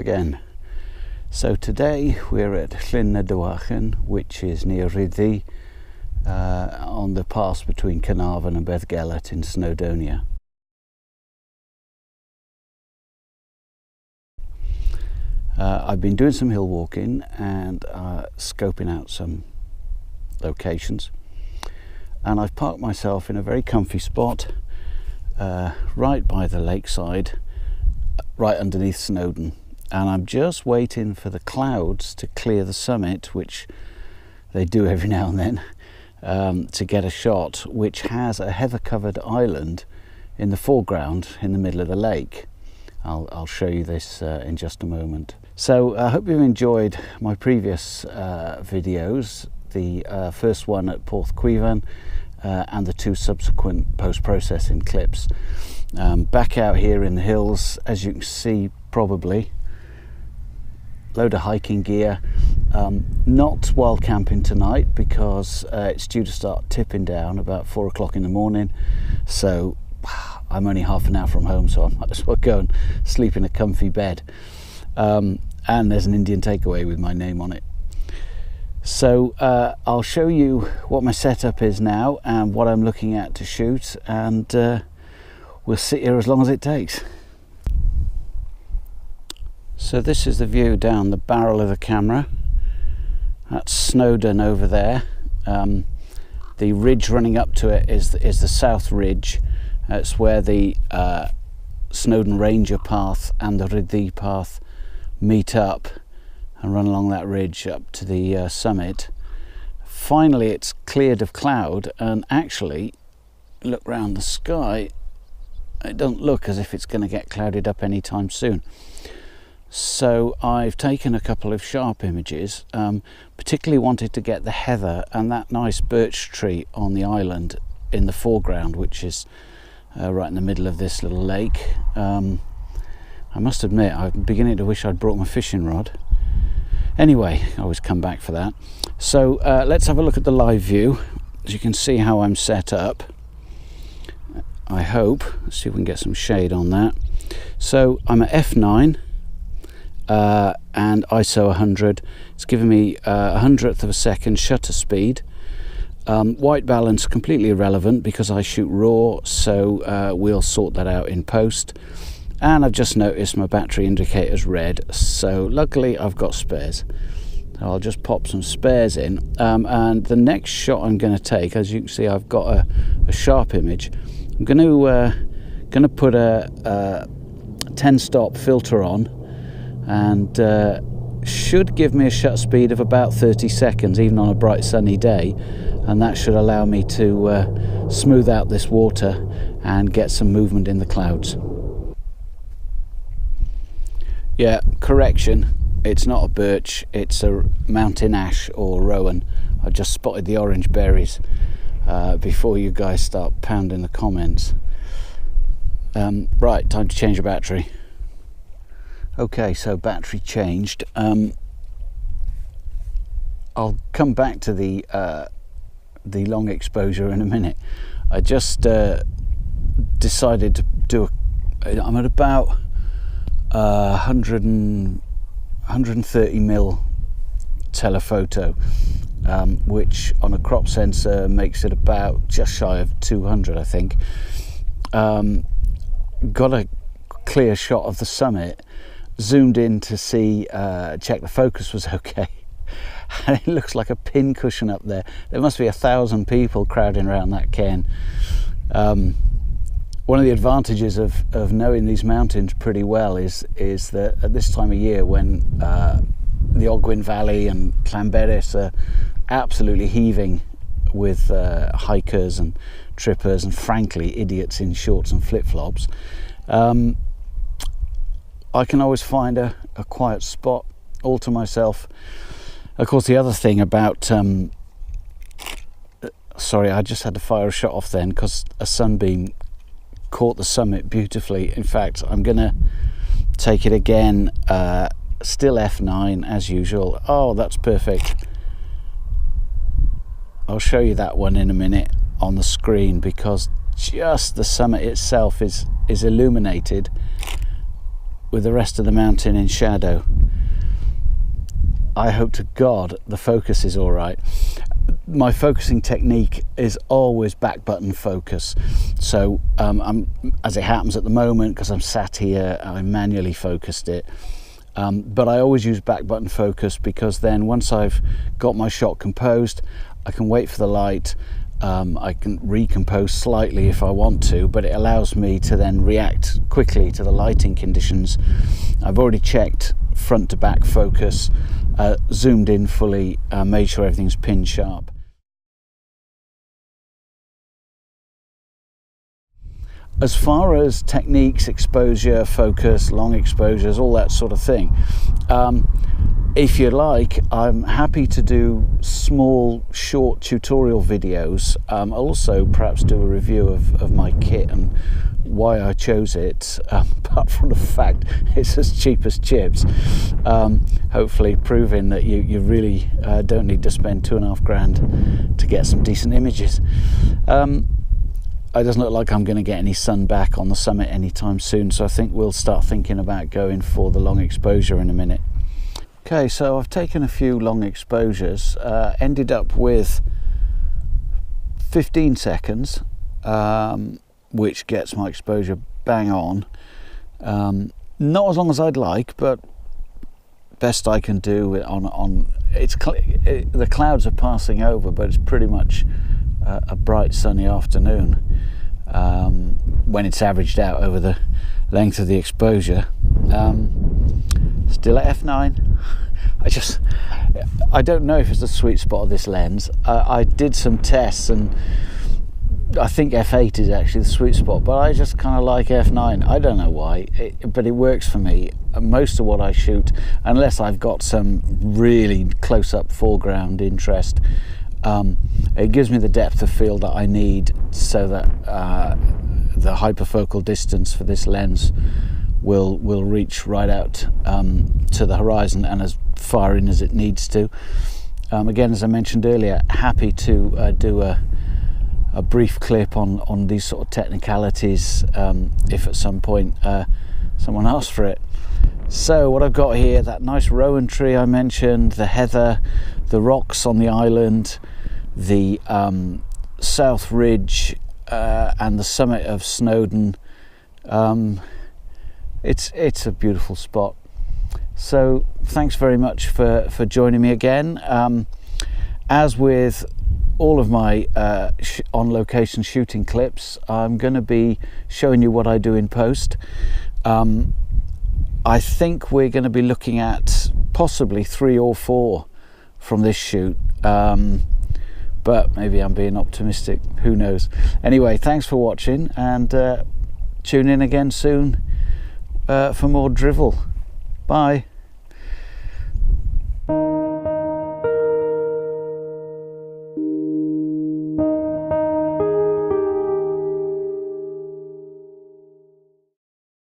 again. So today we're at Llyn y Dywarchen, which is near Rhyd Ddu, on the pass between Carnarvon and Beddgelert in Snowdonia. I've been doing some hill walking and scoping out some locations, and I've parked myself in a very comfy spot right by the lakeside, right underneath Snowdon, and I'm just waiting for the clouds to clear the summit, which they do every now and then, to get a shot which has a heather covered island in the foreground in the middle of the lake. I'll show you this in just a moment. So I hope you've enjoyed my previous videos, the first one at Porth Cuivan and the two subsequent post-processing clips. Back out here in the hills, as you can see probably, load of hiking gear. Not while camping tonight because it's due to start tipping down about 4 o'clock in the morning, so I'm only half an hour from home, so I might as well go and sleep in a comfy bed. And there's an Indian takeaway with my name on it. So I'll show you what my setup is now and what I'm looking at to shoot, and we'll sit here as long as it takes. So this is the view down the barrel of the camera. That's Snowdon over there. The ridge running up to it is the South Ridge. It's where the Snowdon Ranger path and the Rhyd Ddu path meet up and run along that ridge up to the summit. Finally it's cleared of cloud, and actually look round the sky, it doesn't look as if it's going to get clouded up anytime soon. So I've taken a couple of sharp images, particularly wanted to get the heather and that nice birch tree on the island in the foreground, which is right in the middle of this little lake. I must admit, I'm beginning to wish I'd brought my fishing rod. Anyway, I always come back for that. So let's have a look at the live view. As you can see how I'm set up, I hope. Let's see if we can get some shade on that. So I'm at f9 and ISO 100. It's giving me a 100th of a second shutter speed. White balance completely irrelevant because I shoot raw, so we'll sort that out in post. And I've just noticed my battery indicator's red, so luckily I've got spares. So I'll just pop some spares in, and the next shot I'm going to take, as you can see, I've got a sharp image. I'm going to put a 10-stop filter on, and should give me a shutter speed of about 30 seconds, even on a bright sunny day, and that should allow me to smooth out this water and get some movement in the clouds. Yeah, correction, it's not a birch, it's a mountain ash or rowan. I just spotted the orange berries before you guys start pounding the comments. Right, time to change the battery. Okay, so battery changed. I'll come back to the long exposure in a minute. I just decided to do I'm at about 130 mil telephoto, which on a crop sensor makes it about just shy of 200, I think. Got a clear shot of the summit, zoomed in to see, check the focus was okay, and it looks like a pin cushion up there. There must be 1,000 people crowding around that cairn. One of the advantages of knowing these mountains pretty well is that at this time of year, when the Ogwen Valley and Llanberis are absolutely heaving with hikers and trippers and frankly idiots in shorts and flip-flops, I can always find a quiet spot all to myself. Of course, the other thing about sorry, I just had to fire a shot off then because a sunbeam caught the summit beautifully. In fact, I'm gonna take it again, still f9 as usual. Oh, that's perfect. I'll show you that one in a minute on the screen because just the summit itself is illuminated. with the rest of the mountain in shadow. I hope to God the focus is all right. My focusing technique is always back button focus. So as it happens at the moment, because I'm sat here, I manually focused it. But I always use back button focus, because then once I've got my shot composed, I can wait for the light. I can recompose slightly if I want to, but it allows me to then react quickly to the lighting conditions. I've already checked front to back focus, zoomed in fully, made sure everything's pin sharp. As far as techniques, exposure, focus, long exposures, all that sort of thing, if you like, I'm happy to do small, short tutorial videos. I'll also perhaps do a review of my kit and why I chose it, apart from the fact it's as cheap as chips. Hopefully proving that you really don't need to spend £2,500 to get some decent images. It doesn't look like I'm going to get any sun back on the summit anytime soon, so I think we'll start thinking about going for the long exposure in a minute. Okay, so I've taken a few long exposures, ended up with 15 seconds, which gets my exposure bang on. Not as long as I'd like, but best I can do the clouds are passing over, but it's pretty much a bright sunny afternoon when it's averaged out over the length of the exposure. Still at f9. I don't know if it's the sweet spot of this lens. I did some tests and I think f8 is actually the sweet spot, but I just kind of like f9. I don't know why, but it works for me. Most of what I shoot, unless I've got some really close-up foreground interest, it gives me the depth of field that I need, so that the hyperfocal distance for this lens will reach right out to the horizon and as far in as it needs to. Again, as I mentioned earlier, happy to do a brief clip on these sort of technicalities if at some point someone asks for it. So what I've got here, that nice rowan tree I mentioned, the heather, the rocks on the island, the South Ridge and the summit of Snowdon. It's a beautiful spot. So thanks very much for joining me again. As with all of my on location shooting clips, I'm going to be showing you what I do in post. I think we're going to be looking at possibly 3 or 4 from this shoot, but maybe I'm being optimistic, who knows. Anyway, thanks for watching, and tune in again soon for more drivel. Bye.